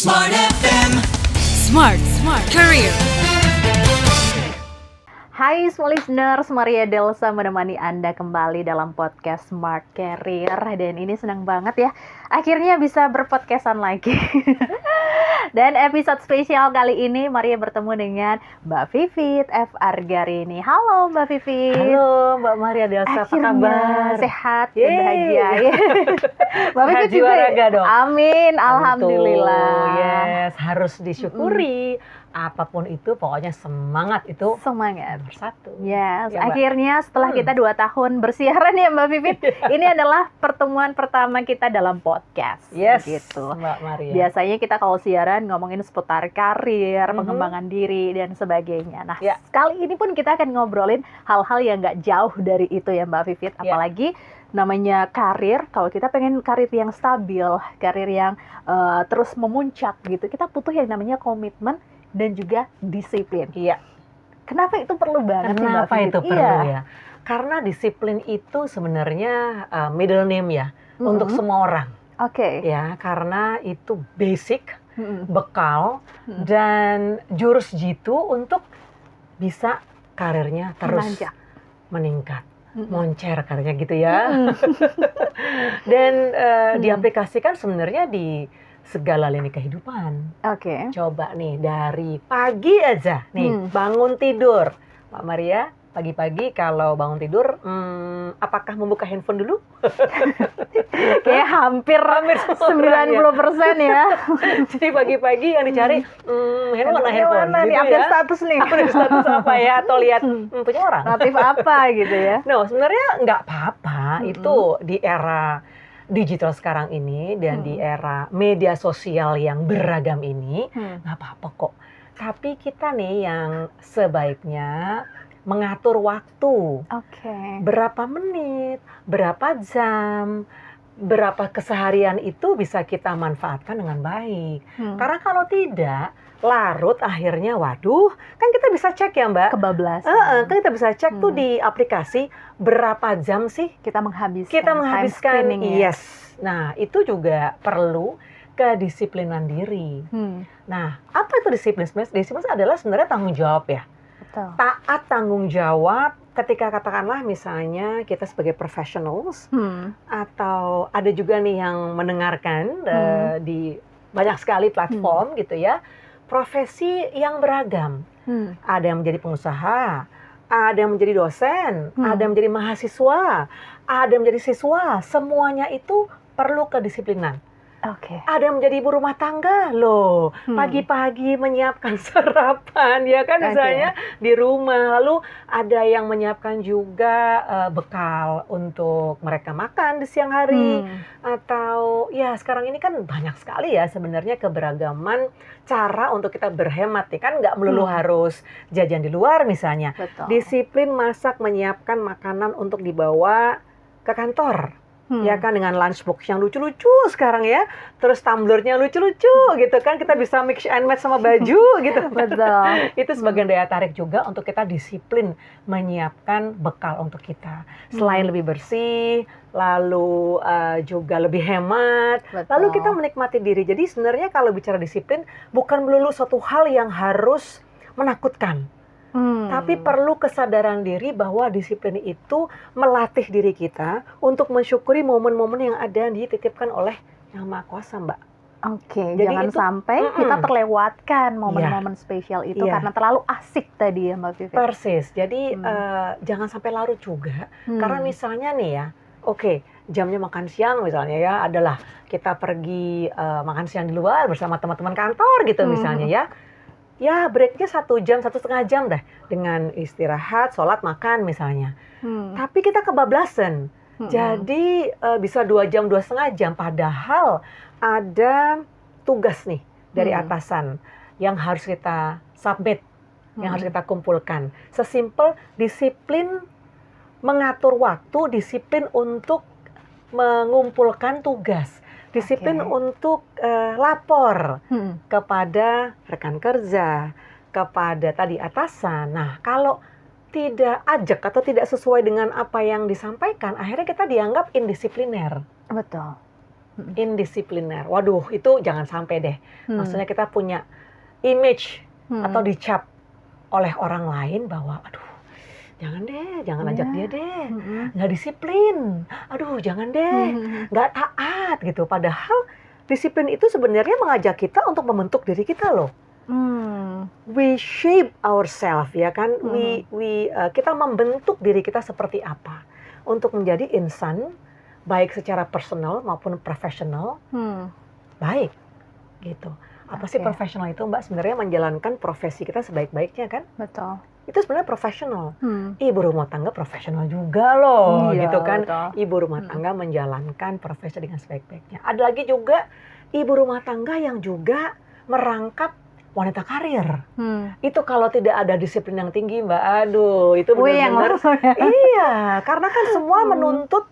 Smart FM. Smart Career. Hai semua listeners, Maria Delsa menemani Anda kembali dalam podcast Smart Career. Dan ini senang banget ya, akhirnya bisa berpodcastan lagi. Dan episode spesial kali ini Maria bertemu dengan Mbak Vivit F. Argarini. Halo Mbak Vivit. Halo Mbak Maria Delsa, apa kabar? Sehat dan bahagia. Mbak Vivit jiwa juga. raga dong. Amin, alhamdulillah. Yes, harus disyukuri. Apapun itu, pokoknya semangat itu. Semangat. Bersatu. Yes, Ya, Mbak. akhirnya setelah kita 2 tahun bersiaran ya Mbak Vivit, ini adalah pertemuan pertama kita dalam podcast. Yes, gitu. Mbak Maria. Biasanya kita kalau siaran ngomongin seputar karir, pengembangan diri dan sebagainya. Nah, Ya. kali ini pun kita akan ngobrolin hal-hal yang nggak jauh dari itu ya Mbak Vivit. Apalagi namanya karir, kalau kita pengen karir yang stabil, karir yang terus memuncak gitu, kita butuh yang namanya komitmen dan juga disiplin. Iya. Kenapa itu perlu banget sih Mbak Kenapa Vivit? itu perlu Iya. ya? Karena disiplin itu sebenarnya middle name ya, untuk semua orang. Oke. Ya, karena itu basic, Mm-mm. bekal, dan jurus jitu untuk bisa karirnya terus Menanjak. meningkat. Mm-mm. Moncer karirnya gitu ya. Dan diaplikasikan sebenarnya di segala lini kehidupan. Oke. Coba nih dari pagi aja nih bangun tidur. Mbak Maria, pagi-pagi kalau bangun tidur, apakah membuka handphone dulu? Kayak hampir semua orang 90% ya. Jadi pagi-pagi yang dicari handphone Nih, gitu update ya. status nih. Update status apa ya? Atau lihat punya orang. Notif apa gitu ya. No, sebenarnya nggak apa-apa. Itu di era digital sekarang ini dan di era media sosial yang beragam ini, nggak apa-apa kok. Tapi kita nih yang sebaiknya mengatur waktu. Oke. Berapa menit, berapa jam, berapa keseharian itu bisa kita manfaatkan dengan baik. Karena kalau tidak, larut akhirnya, waduh, kan kita bisa cek ya Mbak. Kebablasan. Kan kita bisa cek tuh di aplikasi berapa jam sih Kita menghabiskan. kita time menghabiskan. screening ya. Yes. Nah, itu juga perlu kedisiplinan diri. Nah, apa itu disiplin? Disiplin adalah sebenarnya tanggung jawab ya. Betul. Taat tanggung jawab ketika katakanlah misalnya kita sebagai professionals atau ada juga nih yang mendengarkan di banyak sekali platform gitu ya, profesi yang beragam. Ada yang menjadi pengusaha, ada yang menjadi dosen, ada yang menjadi mahasiswa, ada yang menjadi siswa, semuanya itu perlu kedisiplinan. Oke. Ada yang menjadi ibu rumah tangga loh, pagi-pagi menyiapkan sarapan ya kan misalnya di rumah, lalu ada yang menyiapkan juga bekal untuk mereka makan di siang hari, atau ya sekarang ini kan banyak sekali ya sebenarnya keberagaman cara untuk kita berhemat ya kan, nggak melulu harus jajan di luar misalnya. Betul. Disiplin masak, menyiapkan makanan untuk dibawa ke kantor. Ya kan, dengan lunchbox yang lucu-lucu sekarang ya, terus tumblernya lucu-lucu gitu kan, kita bisa mix and match sama baju gitu. Betul. Itu sebagian daya tarik juga untuk kita disiplin menyiapkan bekal untuk kita. Selain lebih bersih, lalu juga lebih hemat, Betul. lalu kita menikmati diri. Jadi sebenarnya kalau bicara disiplin bukan melulu suatu hal yang harus menakutkan. Tapi perlu kesadaran diri bahwa disiplin itu melatih diri kita untuk mensyukuri momen-momen yang ada dititipkan oleh Yang Maha Kuasa, Mbak. Oke, Jadi jangan itu, sampai kita terlewatkan momen-momen spesial itu Iya. karena terlalu asik tadi ya Mbak Vivit. Persis. Jadi jangan sampai larut juga. Karena misalnya nih ya, oke, jamnya makan siang misalnya ya, adalah kita pergi makan siang di luar bersama teman-teman kantor gitu misalnya ya. Ya breaknya 1 jam, 1,5 jam dah. Dengan istirahat, sholat, makan misalnya. Tapi kita kebablasan. Jadi bisa 2 jam, 2,5 jam. Padahal ada tugas nih dari atasan yang harus kita submit, yang harus kita kumpulkan. Sesimpel disiplin mengatur waktu, disiplin untuk mengumpulkan tugas. Disiplin untuk lapor kepada rekan kerja, kepada tadi atasan. Nah, kalau tidak ajak atau tidak sesuai dengan apa yang disampaikan, akhirnya kita dianggap indisipliner. Betul. indisipliner. Waduh, itu jangan sampai deh. Maksudnya kita punya image atau dicap oleh orang lain bahwa aduh, jangan deh, jangan ajak dia deh, nggak disiplin. Aduh, jangan deh, nggak taat gitu. Padahal disiplin itu sebenarnya mengajak kita untuk membentuk diri kita loh. We shape ourselves, ya kan? Kita membentuk diri kita seperti apa untuk menjadi insan baik secara personal maupun profesional baik gitu. Apa sih profesional itu, Mbak? Sebenarnya menjalankan profesi kita sebaik-baiknya kan? Betul. Itu sebenarnya profesional. Ibu rumah tangga profesional juga loh, gitu kan? Betul. Ibu rumah tangga menjalankan profesi dengan sebaik-baiknya. Ada lagi juga ibu rumah tangga yang juga merangkap wanita karir. Itu kalau tidak ada disiplin yang tinggi, Mbak, aduh, itu benar-benar. Iya, karena kan semua menuntut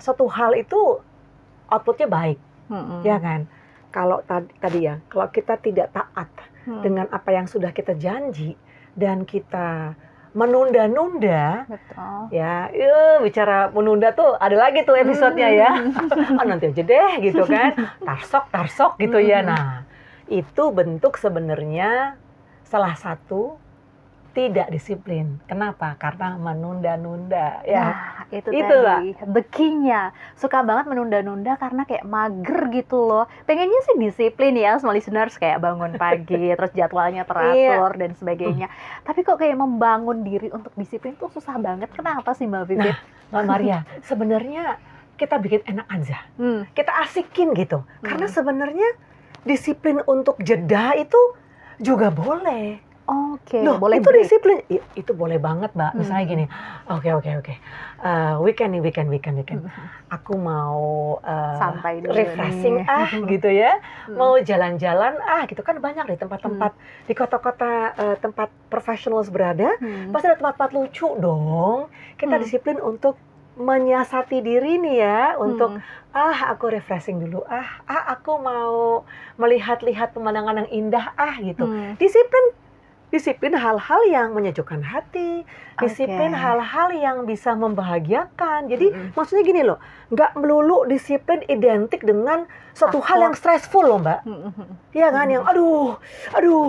suatu hal itu outputnya baik, ya kan? Kalau tadi ya, kalau kita tidak taat dengan apa yang sudah kita janji dan kita menunda-nunda, ya, bicara menunda tuh ada lagi tuh episodenya ya. Nanti aja deh gitu kan, tarsok gitu ya. Nah, itu bentuk sebenarnya salah satu tidak disiplin. Kenapa? Karena menunda-nunda. Ya, nah, itu tadi the king-nya. Suka banget menunda-nunda karena kayak mager gitu loh. Pengennya sih disiplin ya, semua listeners, kayak bangun pagi, terus jadwalnya teratur dan sebagainya. Tapi kok kayak membangun diri untuk disiplin tuh susah banget. Kenapa sih, Mbak Pipit? Nah, Mbak Maria, sebenarnya kita bikin enak aja. Kita asikin gitu. Karena sebenarnya disiplin untuk jeda itu juga boleh. Oke, Loh, boleh itu break. disiplin. Itu boleh banget, Mbak. Misalnya gini, oke. Weekend. Aku mau santai dulu refreshing nih. gitu ya. Mau jalan-jalan gitu kan banyak di tempat-tempat di kota-kota tempat professionals berada. Pasti ada tempat-tempat lucu dong. Kita disiplin untuk menyiasati diri nih ya, untuk aku refreshing dulu, aku mau melihat-lihat pemandangan yang indah gitu. Disiplin hal-hal yang menyejukkan hati, disiplin hal-hal yang bisa membahagiakan. Jadi maksudnya gini loh, nggak melulu disiplin identik dengan suatu hal yang stressful loh, Mbak. Iya kan, yang aduh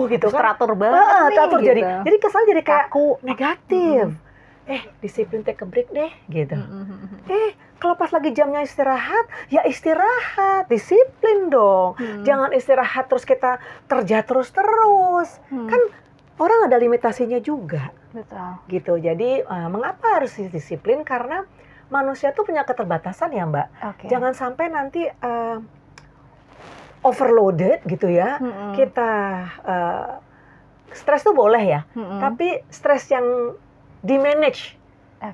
gitu kan. Teratur banget Teratur nih, gitu. jadi kesan jadi kayak kaku, negatif. Disiplin take a break deh, gitu. Kalau pas lagi jamnya istirahat, ya istirahat, disiplin dong. Jangan istirahat terus kita kerja terus. Kan orang ada limitasinya juga. Betul. Gitu. Jadi mengapa harus disiplin? Karena manusia tuh punya keterbatasan ya, Mbak. Jangan sampai nanti overloaded gitu ya. Kita stres tuh boleh ya, tapi stres yang di-manage,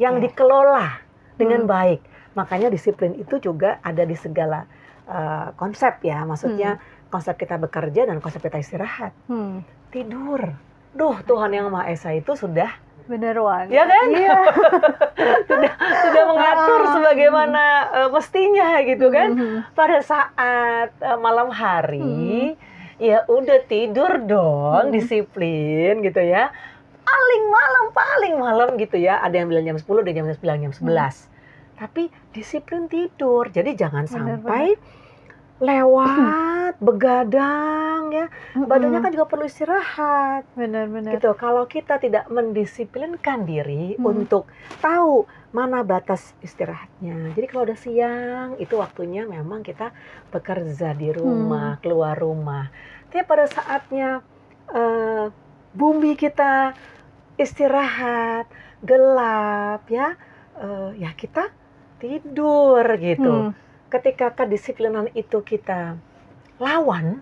yang dikelola dengan baik. Makanya disiplin itu juga ada di segala konsep ya. Maksudnya konsep kita bekerja dan konsep kita istirahat. Tidur. Tuhan Yang Maha Esa itu sudah bener banget. Ya kan? Iya. sudah mengatur sebagaimana mestinya gitu kan. Pada saat malam hari, ya udah tidur dong, disiplin gitu ya. Paling malam gitu ya. Ada yang bilang jam 10, ada yang jam 9, jam 11. Tapi disiplin tidur. Jadi jangan sampai lewat, begadang ya. Badannya kan juga perlu istirahat. Benar. Gitu. Kalau kita tidak mendisiplinkan diri untuk tahu mana batas istirahatnya. Jadi kalau udah siang, itu waktunya memang kita bekerja di rumah, keluar rumah. Tapi pada saatnya bumi kita istirahat, gelap ya, ya kita tidur gitu. Ketika kedisiplinan itu kita lawan,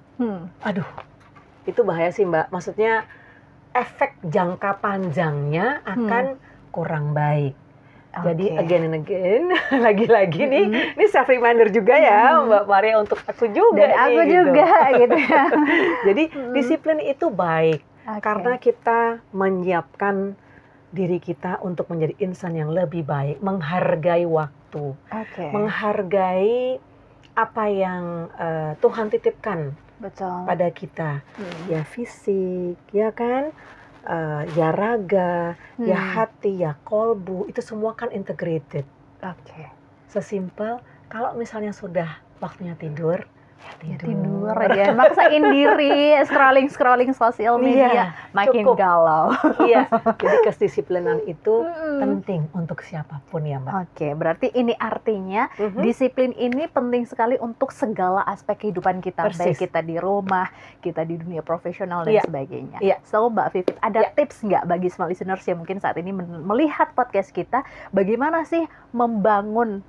aduh, itu bahaya sih, Mbak. Maksudnya efek jangka panjangnya akan kurang baik. Jadi again and again, lagi-lagi nih, ini self reminder juga ya, Mbak Maria, untuk aku juga. Dan aku juga gitu ya. Jadi disiplin itu baik karena kita menyiapkan diri kita untuk menjadi insan yang lebih baik, menghargai waktu, menghargai apa yang Tuhan titipkan pada kita, ya fisik, ya kan, ya raga, ya hati, ya kolbu, itu semua kan integrated. Sesimpel Kalau misalnya sudah waktunya tidur, ya tidur aja, maksain diri, scrolling sosial media, makin cukup. galau. Iya, jadi kedisiplinan itu penting untuk siapapun ya Mbak. Oke, berarti ini artinya disiplin ini penting sekali untuk segala aspek kehidupan kita, Persis. baik kita di rumah, kita di dunia profesional dan Iya. sebagainya. Iya. So Mbak Vivit, ada tips nggak bagi small listeners yang mungkin saat ini melihat podcast kita, bagaimana sih membangun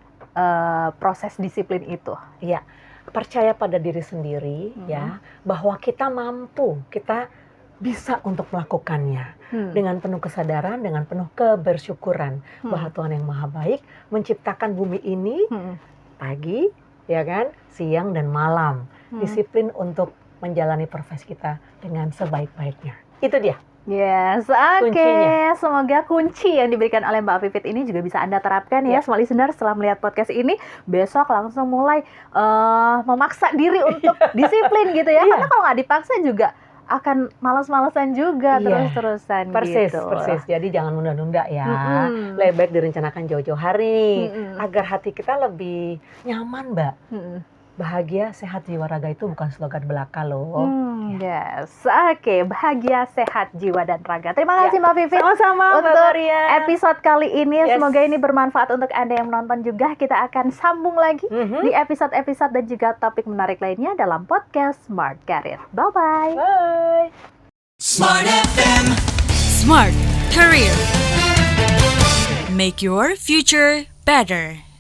proses disiplin itu? Iya, percaya pada diri sendiri ya, bahwa kita mampu, kita bisa untuk melakukannya dengan penuh kesadaran, dengan penuh kebersyukuran bahwa Tuhan yang Maha Baik menciptakan bumi ini pagi, ya kan, siang dan malam. Disiplin untuk menjalani profesi kita dengan sebaik-baiknya. Itu dia. Yes, oke. Kuncinya. Semoga kunci yang diberikan oleh Mbak Vivit ini juga bisa Anda terapkan ya, small listener, setelah melihat podcast ini, besok langsung mulai memaksa diri untuk disiplin gitu ya. Karena kalau nggak dipaksa juga akan malas-malasan juga terus-terusan Persis, gitu. persis. Jadi jangan nunda-nunda ya. Lebih baik direncanakan jauh-jauh hari agar hati kita lebih nyaman, Mbak. Bahagia, sehat, jiwa, raga itu bukan slogan belaka loh. Yes, oke. Bahagia, sehat, jiwa, dan raga. Terima kasih Mbak Vivit. Sama-sama Mbak untuk Maria. episode kali ini. Yes. Semoga ini bermanfaat untuk Anda yang menonton juga. Kita akan sambung lagi di episode-episode dan juga topik menarik lainnya dalam podcast Smart Career. Bye-bye. Bye. Smart FM. Smart Career. Make your future better.